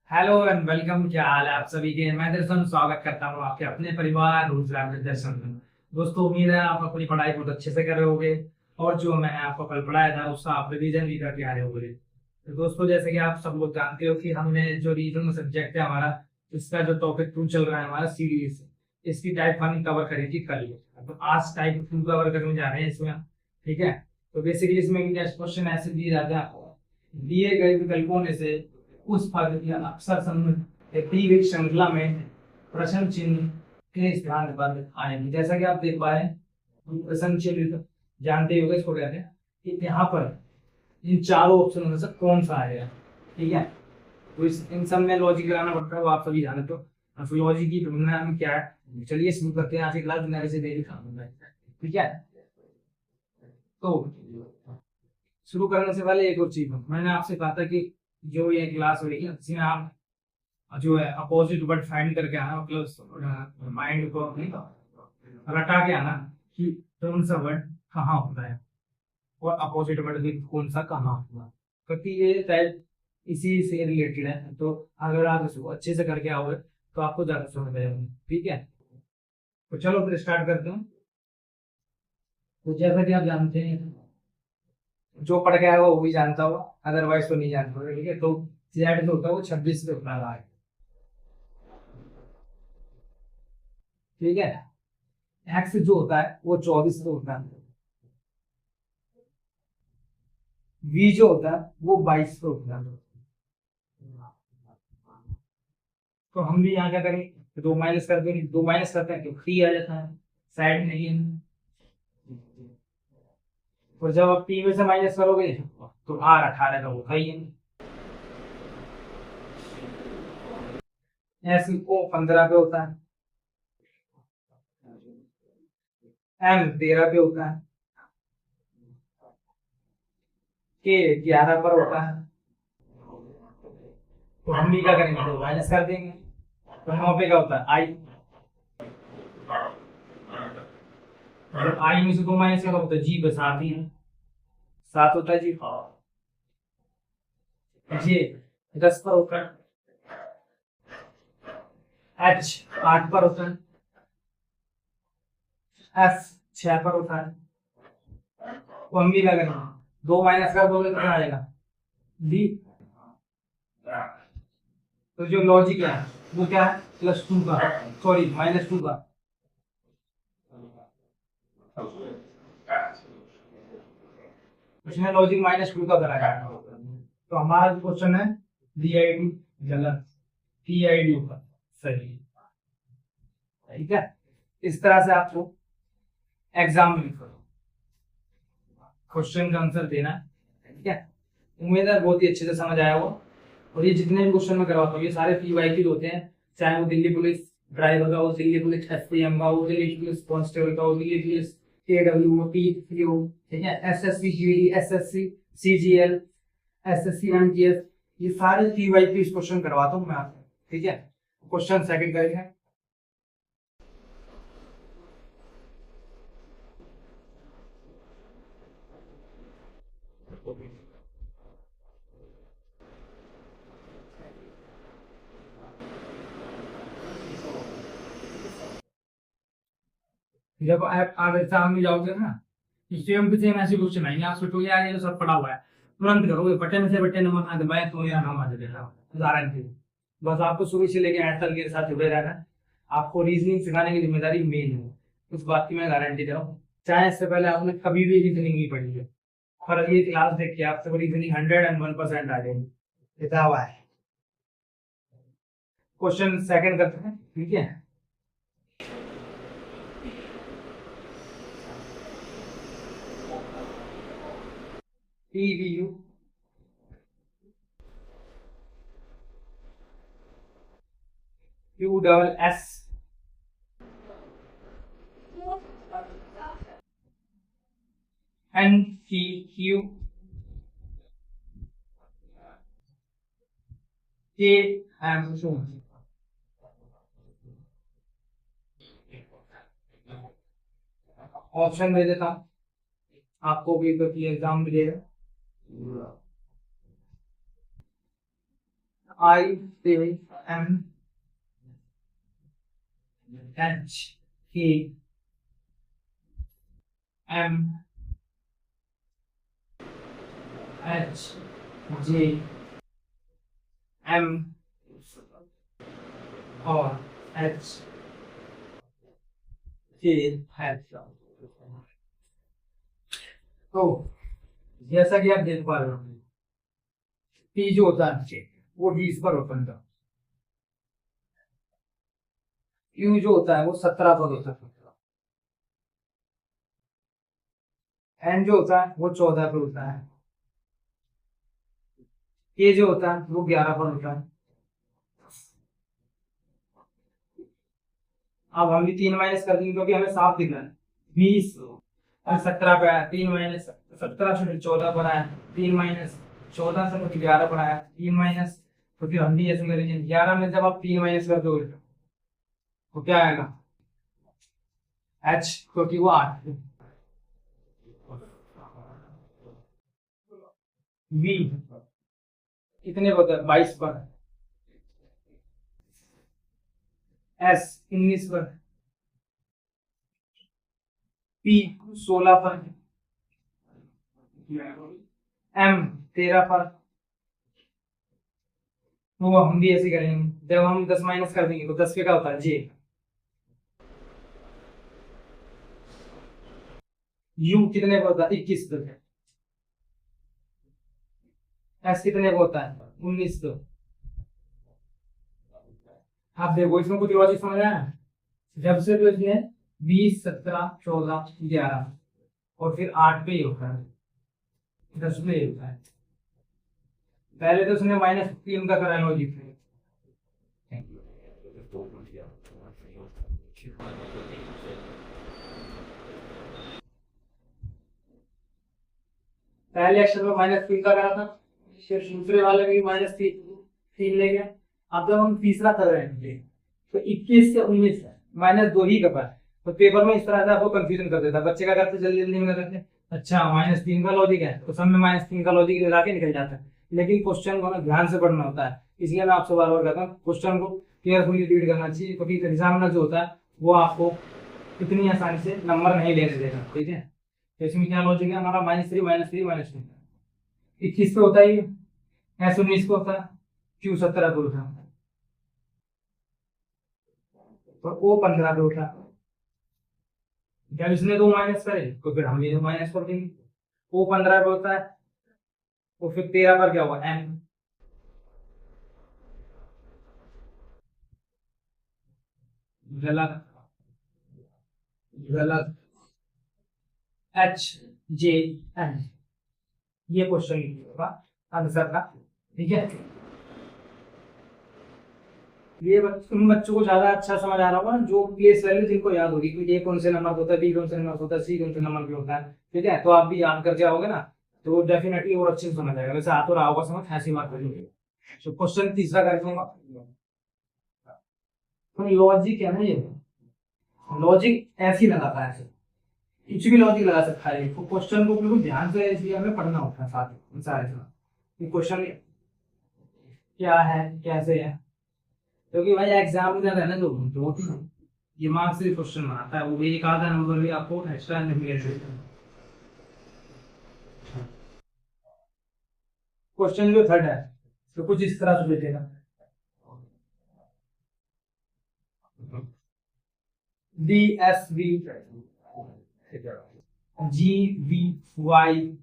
Hello and welcome. क्या हाल है आप सभी के। मैं दर्शन स्वागत करता हूँ आपके अपने परिवार रोजगार में दर्शन में। दोस्तों, उम्मीद है आप अपनी पढ़ाई बहुत अच्छे से कर रहे होगे और जो मैंने आपको कल पढ़ाया था उसका आप रिवीजन भी करके आ रहे होंगे। तो दोस्तों, जैसे कि आप सब लोग जानते हो कि हमने जो रीजनल सब्जेक्ट है हमारा, इसका जो टॉपिक 2 चल रहा है हमारा सीरीज, इसकी टाइप 1 कवर करेगी कल। तो आज टाइप 2 कवर करने जा रहे हैं इसमें। ठीक है। तो बेसिकली इसमें क्वेश्चन ऐसे दिए जाते हैं आपको, दिए गए विकल्पों में से उस पद या अक्षर समूह या दी गई श्रृंखला में प्रश्न चिन्ह के स्थान पर आएंगे। जैसा कि आप देख पाए, प्रश्न चिन्ह जानते ही होंगे, इसको कहते हैं कि यहाँ पर इन चारों ऑप्शन में से कौन सा आएगा। ठीक है। तो इन सब में लॉजिक लगाना पड़ता है, वो आप सभी जानते हो। अब लॉजिक की ढूंढना में क्या है, चलिए शुरू करते हैं आज की क्लास। नए से डेली खाऊंगा। ठीक है। तो शुरू करने से पहले एक और चीज मैंने आपसे कहा था कि जो ये क्लास हो रही है इसमें आप जो है अपोजिट वर्ड फाइंड करके आना, मतलब माइंड को रटा के आना कि कौन सा वर्ड कहाँ होता है और अपोजिट वर्ड भी कौन सा कहाँ होता है, क्योंकि ये टाइप इसी से रिलेटेड है। तो अगर आप इसको अच्छे से करके आओगे तो आपको ज्यादा समझ आएगा। ठीक है। तो चलो फिर स्टार्ट करते हैं। तो जैसा कि आप जानते हैं, जो पढ़ के आएगा वो भी जानता होगा, अदरवाइज तो नहीं जानता होगा। ठीक है। तो जेड जो होता है वो 26 पे उठा रहा है। ठीक है। एक्स जो होता है वो 24 पे होता है। वी जो होता है वो 22 पे होता है। तो हम भी यहाँ क्या करें, दो माइनस कर देंगे। दो माइनस करते हैं तो 3 आ जाता है, साइड नहीं है। और जब आप पी में से माइनस करोगे तो आर 18 का होता ही है। एस को 15 पे होता है, एम 13 पे होता है, के 11 पर होता है। तो हम भी क्या करेंगे, तो माइनस कर देंगे। तो 9 पे क्या होता है, आई। जब आई में से 2 माइनस करो तो जी पे 7 ही है, 7 होता है जी। जे 10 पर होता है, एच 8 पर होता है, एफ 6 पर होता है। तो हम भी क्या करेंगे, 2 माइनस कर दोगे तो क्या आएगा, डी। तो जो लॉजिक है वो क्या है, +2 का, सॉरी -2 का। उसमें लॉजिक -2 का कराया है। तो हमारा जो क्वेश्चन है डी आई डी गलत, पी आई डी ऊपर सही। ठीक है। इस तरह से आपको एग्जाम में क्वेश्चन का आंसर देना है। ठीक है। उम्मीद है बहुत ही अच्छे से समझ आया वो। और ये जितने भी क्वेश्चन मैं करवाता हूँ ये सारे पीवाईक्यूज होते हैं, चाहे वो दिल्ली पुलिस ड्राइवर का हो, दिल्ली पुलिस एसपीएम का हो, दिल्ली पुलिस कांस्टेबल का हो, दिल्ली पुलिस एडब्ल्यू हो, पी हो। ठीक है। SSC GD, SSC CGL, SSC MTS, ये सारे पीवाईक्यूज क्वेश्चन करवाता हूँ मैं आपको। ठीक है। क्वेश्चन सेकंड करेंगे। जब आप एग्जाम में जाओगे ना, सेम टू सेम ऐसे क्वेश्चन आएंगे, आप सोचोगे यार ये तो सब पढ़ा हुआ है, तुरंत करोगे बटन से बटन नंबर ना दबाए तो यार नाम आ जाएगा। उदाहरण के लिए बस आपको शुरू से लेकर एंड तक के साथ जुड़े रहना है। आपको रीजनिंग सिखाने की जिम्मेदारी मेन है, उस बात की मैं गारंटी दे रहा हूँ। चाहे इससे पहले आपने कभी भी रीजनिंग नहीं पढ़ी है, पर ये क्लास देख के आपसे रीजनिंग 101% आ जाएगी, इतना हुआ है। क्वेश्चन सेकंड करते हैं। ठीक है। TVU Q double S N C Q K M शू। ऑप्शन दे देता हूँ आपको भी, तो एग्जाम मिलेगा। आई से M H K M H J M और एच के एच। तो जैसा कि आप देख पा रहे हो, पी जो होता है वो 20 पर ओपन था, क्यू जो होता है वो 17 पर होता है, एन जो होता है वो 14 पर होता है, के जो होता है वो 11 पर होता है। अब हम भी 3 माइनस कर देंगे क्योंकि हमें साफ दिख रहा है 20 और 17 पे आया, 3 माइनस 17 से 14 पर आया, 3 माइनस 14 से 11 पर आया, 3 माइनस, तो फिर हम भी ऐसे करेंगे 11 में जब आप 3 माइनस कर दोगे तो क्या आएगा एच, क्योंकि वो 8, वी कितने पर, 22 पर, एस 19 पर, पी 16 पर, एम 13 पर। तो हम भी ऐसे करेंगे, जब हम 10 माइनस कर देंगे तो 10 पे क्या होता है जे, यू कितने पर होता है 21 पर, एस कितने पर होता है 19 पर। आप देखो इसमें कुछ लॉजिक समझ आया, जब से तो इसमें 20 17 14 11 और फिर 8 पे ही होता है, 10 पे ही होता है। पहले तो उसने -3 का करा लॉजिक, पहले अक्षर में -3 का करा था, फिर दूसरे वाले में भी -3 ले गया। अब जब हम तीसरा कर रहे हैं तो 21 से 19 -2 ही का पास, तो पेपर में इस तरह से आपको कंफ्यूजन कर देता, बच्चे क्या करते जल्दी जल्दी में करते, अच्छा -3 का लॉजिक है तो सब में -3 का लॉजिक लगा के निकल जाता है, लेकिन क्वेश्चन को ना ध्यान से पढ़ना होता है। इसलिए मैं आपसे बार बार कहता हूँ क्वेश्चन को केयरफुली रीड करना चाहिए, क्योंकि एग्जाम में जो होता है वो आपको इतनी आसानी से नंबर नहीं लेने देगा, ठीक है। तो इसमें क्या लॉजिक है हमारा, -3 -3 -3, 21 पे होता है, एस 19 पे होता है, क्यू 17 पे होता है, और ओ 15 पे होता है। जब इसने 2 माइनस करे तो फिर हम ये माइनस कर देंगे, ओ 15 पे होता है, तो फिर 13 पर क्या होगा एम, गलत गलत, एच जे एन, ये क्वेश्चन होगा आंसर का, ठीक है। ये उन बच्चों को ज्यादा अच्छा समझ आ रहा होगा जो प्लेस वैल्यू जिनको याद होगी कि ए कौन से नंबर होता है, बी कौन से नंबर होता है, सी कौन से नंबर पे होता है, ठीक है। तो आप भी याद कर जाओगे ना तो डेफिनेटली और अच्छे से समझ आएगा, वैसे आ तो रहा होगा समझ, ऐसी बात करेंगे। तो क्वेश्चन तीसरा कर दूंगा, तो लॉजिक है ना, ये लॉजिक ऐसे ही लगाता है, कुछ भी लॉजिक लगा सकता है, तो क्वेश्चन को बिल्कुल ध्यान से इसलिए हमें पढ़ना होता है साथ में सारे कि क्वेश्चन क्या है कैसे है, क्योंकि भाई एग्जाम में रहना जो दो दिमाग से क्वेश्चन बनाता है, वो भी एक आधा नंबर भी आपको एक्स्ट्रा नहीं मिल सकता। क्वेश्चन जो थर्ड है तो कुछ इस तरह से देखेगा, D S V G V Y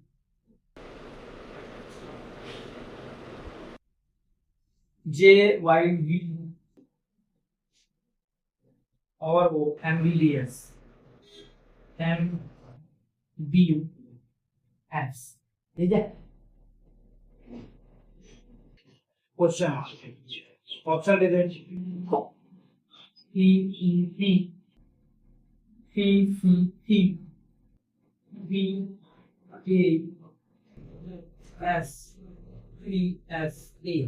J Y V और वो M B D S M B S, ठीक है। क्वेश्चन ऑप्शन दे दें, E E P C C C B K S C S A.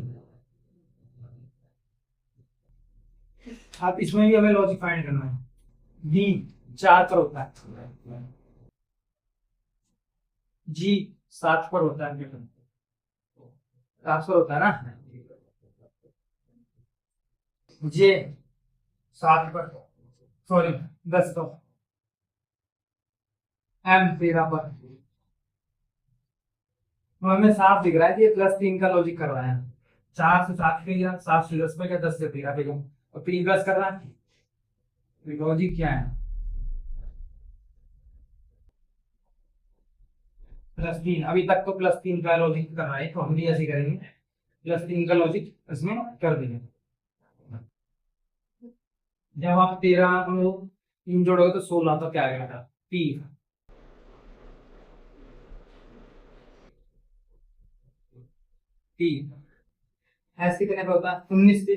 आप इसमें भी हमें लॉजिक फाइंड करना है, डी 4 पर होता है, जी 7 पर होता है, 7 पर होता है ना, जे 7 पर, सॉरी 10 पर, एम 13 पर। तो हमें साफ दिख रहा है कि ये +3 का लॉजिक कर रहा है। 4 से 7 पे गया, 7 से 10 पे गया, 10 से 13 पे गया, और 3 प्लस कर रहा है। तो लॉजिक क्या है? +3। अभी तक तो +3 का लॉजिक कर रहा है, तो हम भी ऐसे करेंगे, +3 का लॉजिक इसमें कर देंगे। जब आप 13 को 3 जोड़ोगे तो 16, तो क्या आएगा बेटा? पी। पी एस कितने पे होता है? 19 पे।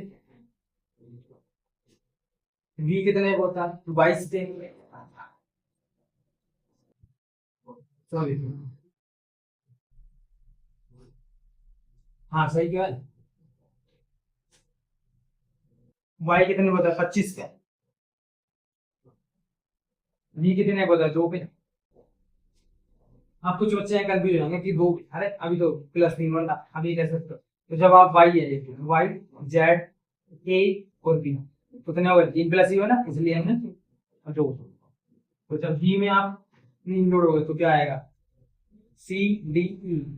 वी कितने पे होता है? 22 पे। सॉरी, हाँ सही क्या है। वाई कितने पे होता है? 25 पे। वी कितने पे होता है? 2 पे। आप कुछ बच्चे हैं कंफ्यूज होंगे कि 2, अरे अभी तो +3 बनता, अभी कैसे? तो जब आप वाई है, वाई, जेड, ए और बी, तो कितने हो गए? 3 + ही हो ना, इसलिए हमने 2। तो जब बी में आप 3 जोड़ोगे तो क्या आएगा? C D E.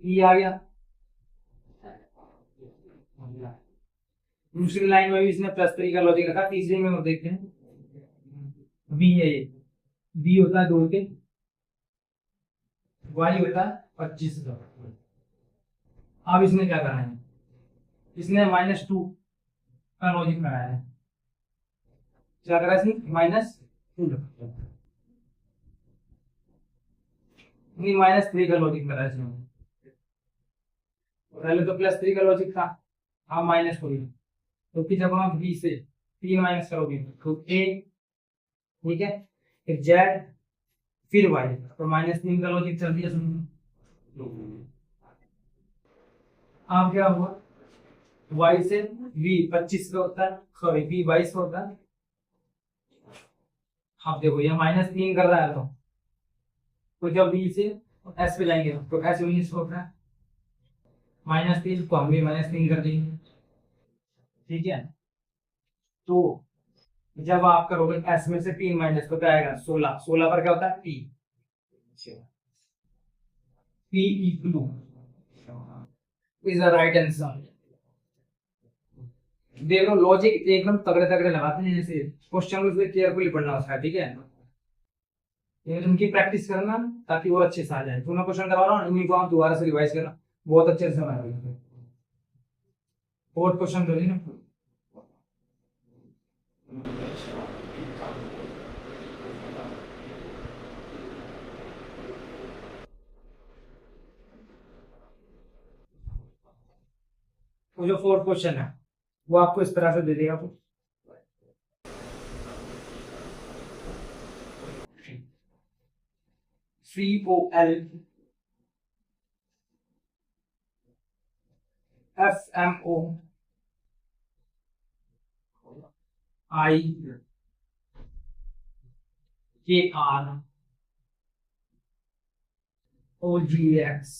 ई आ गया। दूसरी लाइन में भी इसने +3 का लॉजिक रखा, तीसरी में हम देखते हैं बी है ये। बी होता है 2 के, वाई होता है 25 का। अब इसने क्या करा है? इसने -2 का लॉजिक कराया है। क्या करा इसने? -2 नहीं, -3 का लॉजिक कराया इसने। पहले तो +3 का लॉजिक था, अब -4। तो फिर जब आप बी से 3 माइनस करोगे तो ए, ठीक है, फिर जेड, फिर वाई, तो -3 का लॉजिक चल दिया सुन। अब क्या हुआ? वाई से वी 25 का होता है, सॉरी वी 22 का होता है। अब देखो ये -3 कर रहा है, तो जब वी से एस पे जाएंगे तो एस 19 होता है, -3, तो हम भी -3 कर देंगे, ठीक है। तो जब आप करोगे एस में से 3 माइनस तो क्या आएगा? 16। 16 पर क्या होता है? P. P equal is the right answer. देख लो लॉजिक एकदम तगड़े तगड़े लगाते हैं, जैसे क्वेश्चन को इसलिए केयरफुली पढ़ना होता है, ठीक है। ये उनकी प्रैक्टिस करना ताकि वो अच्छे से आ जाए। तो मैं क्वेश्चन करवा रहा हूँ, इन्हीं को आप दोबारा से रिवाइज करना, बहुत अच्छे से समझ। फोर्थ क्वेश्चन करिए ना। वो जो फोर्थ क्वेश्चन है वो आपको इस तरह से दे देगा, 3OL FMO I KR OGX।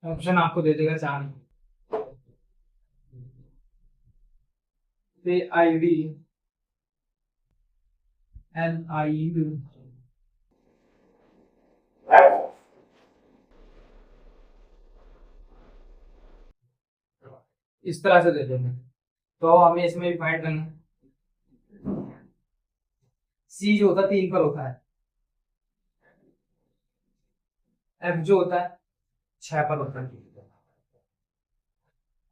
Option आपको दे देगा 4, AIV NIU। इस तरह से दे देंगे, तो हमें इसमें भी फाइंड करना है। सी जो होता है 3 पर होता है, एफ जो होता है 6 पर होता है,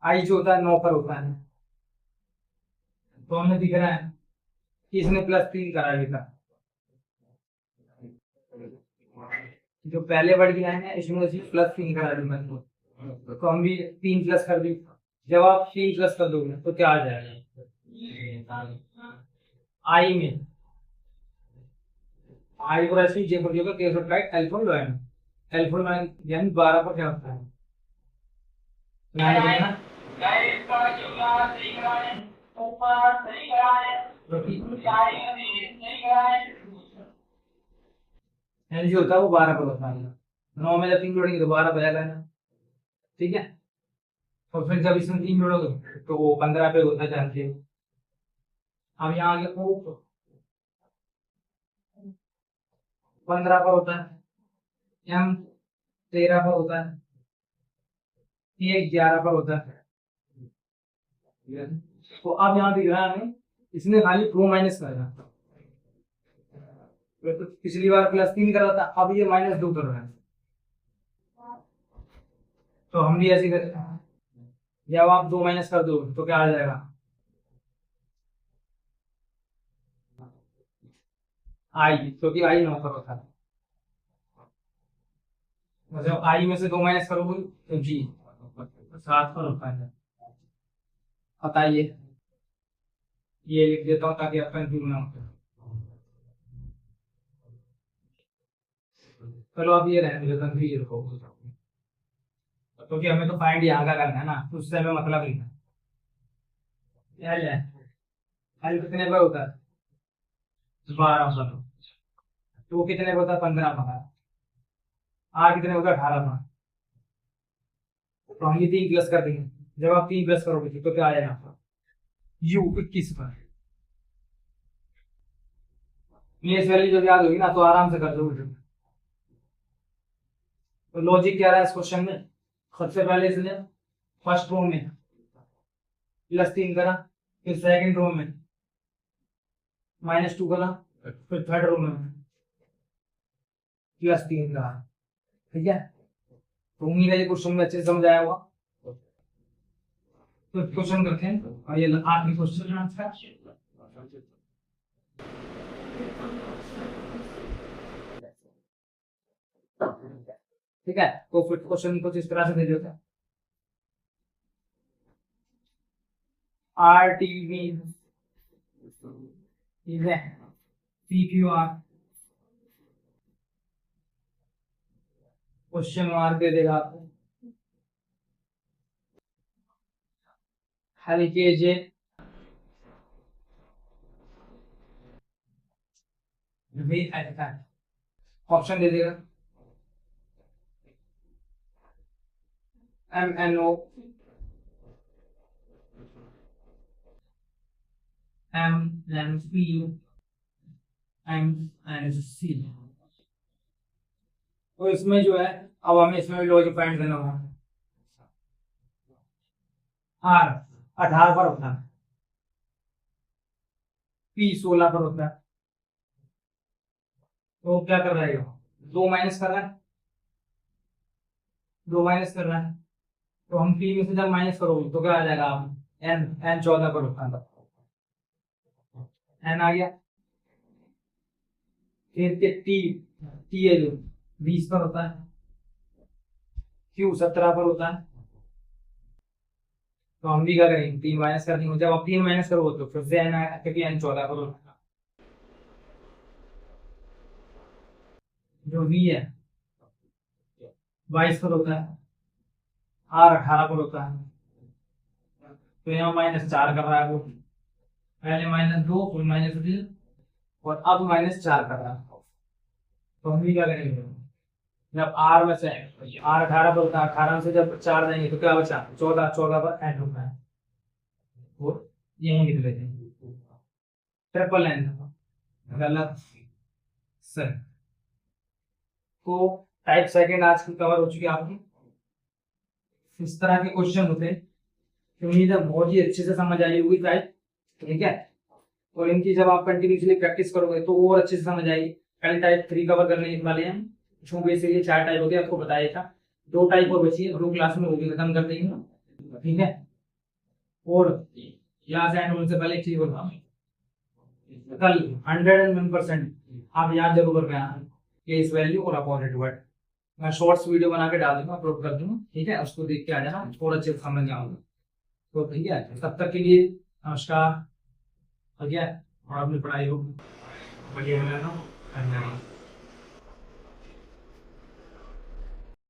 आई जो होता है 9 पर होता है। तो हमें दिख रहा है कि इसने +3 करा लिया था। जो पहले वर्ड की लाइन है इसमें +3 करा दी मैंने, तो हम भी 3 प्लस कर दी। जब आप 3 प्लस कर दोगे तो क्या आ जाएगा? आई में आई को ऐसे ही जे पर होगा, case of tight alpha line, alpha line यानी 12 पर क्या होता है? एल जो होता है वो 12 पर होता है, 9 में जब 3 जोड़ेंगे तो 12 बजाएगा ना, ठीक है। और फिर जब इसमें 3 जोड़ोगे तो वो 15 पे होता है, जानते हो। अब यहाँ आगे ओ 15 पर होता है, एम 13 पर होता है, ये 11 पर होता है। तो अब यहाँ दिख रहा है हमें, इसने खाली प्रो माइनस करा था, तो पिछली बार +3 करा था, अब ये -2 कर रहा है। तो हम भी ऐसे करते हैं, जब आप 2 माइनस कर दो तो क्या आ जाएगा, आई, क्योंकि आई 9 पर होता है। जब आई में से 2 माइनस करोगे तो जी 7 पर होता है। बताइए, ये लिख देता हूँ ताकि आप कंफ्यूज ना हो। चलो अब ये रहने दो, कंफ्यूज हो, क्योंकि हमें तो फाइंड यहाँ का करना है ना, उससे हमें मतलब नहीं है। एल है, एल कितने पर होता है, 12 पर। तो वो कितने पर होता है, 15 पर। आर कितने होता है, 18 पर। तो हम ये 3 प्लस कर देंगे, जब आप 3 प्लस करोगे तो क्या आ जाएगा आपका, यू 21 पर। ये इस वैल्यू जब याद होगी ना तो आराम से कर दोगे। तो लॉजिक क्या रहा है इस क्वेश्चन में, सबसे पहले इसने फर्स्ट रो में +3 करा, फिर सेकंड रो में -2 करा, फिर थर्ड रो में +3 करा, ठीक है। तो उम्मीद है ये क्वेश्चन में अच्छे से समझ आया होगा। तो क्वेश्चन करते हैं, और ये आखिरी क्वेश्चन है आज का। ठीक है, तो फिर क्वेश्चन कुछ इस तरह से दे देते हैं, RTV ठीक है, PQR क्वेश्चन मार्क दे देगा आपको, LKJ ऑप्शन दे देगा, MNO MNPU MNC। तो इसमें जो है, अब हमें इसमें भी लॉजिक फाइंड करना होगा। R 18 पर होता है, P 16 पर होता है, तो क्या कर रहा है, 2 माइनस कर रहा है, 2 माइनस कर रहा है। तो हम P में से जब माइनस करोगे तो क्या आ जाएगा, आप N 14 पर होता है, N आ गया। फिर T है जो 20 पर होता है, Q 17 पर होता है। तो हम भी क्या करेंगे, 3 माइनस कर देंगे, जब आप 3 माइनस करोगे तो फिर से N आएगा, क्योंकि N 14 पर होता है। जो V है 22 पर होता है, R 18 पर होता है, तो यहाँ -4 कर रहा है वो, पहले -2 फिर -3 और अब -4 कर रहा है। तो हम भी क्या करेंगे, जब R में से R 18 पर होता है, 18 से जब 4 देंगे तो क्या बचा, 14, 14 पर N होता है, और यही लिख लेते हैं, ट्रिपल N गलत सर। तो टाइप सेकंड आज की कवर हो चुकी है आपकी। इस तरह के क्वेश्चन होते हैं, उम्मीद है बहुत ही अच्छे से समझ आई होगी टाइप, ठीक है। और इनकी जब आप कंटिन्यूसली प्रैक्टिस करोगे तो और अच्छे से समझ आएगी। कल टाइप 3 कवर करने वाले हैं, जो बेसिकली 4 टाइप होते हैं, आपको बताया था। 2 टाइप और बची है, ग्रुप क्लास में वो भी खत्म कर देंगे, ठीक है। और यहाँ से एंड से पहले एक चीज बोलता हूँ, कल 101% आप याद जरूर कर रहे हैं इस वैल्यू और अपोजिट वर्ड। मैं शॉर्ट्स वीडियो बना के डाल दूंगा, अपलोड कर दूंगा, ठीक है। उसको देख के आ जाना, थोड़ा अच्छे से समझ आऊंगा। तो ठीक है, तब तक के लिए नमस्कार, ठीक है। और अपनी पढ़ाई हो बढ़िया, धन्यवाद।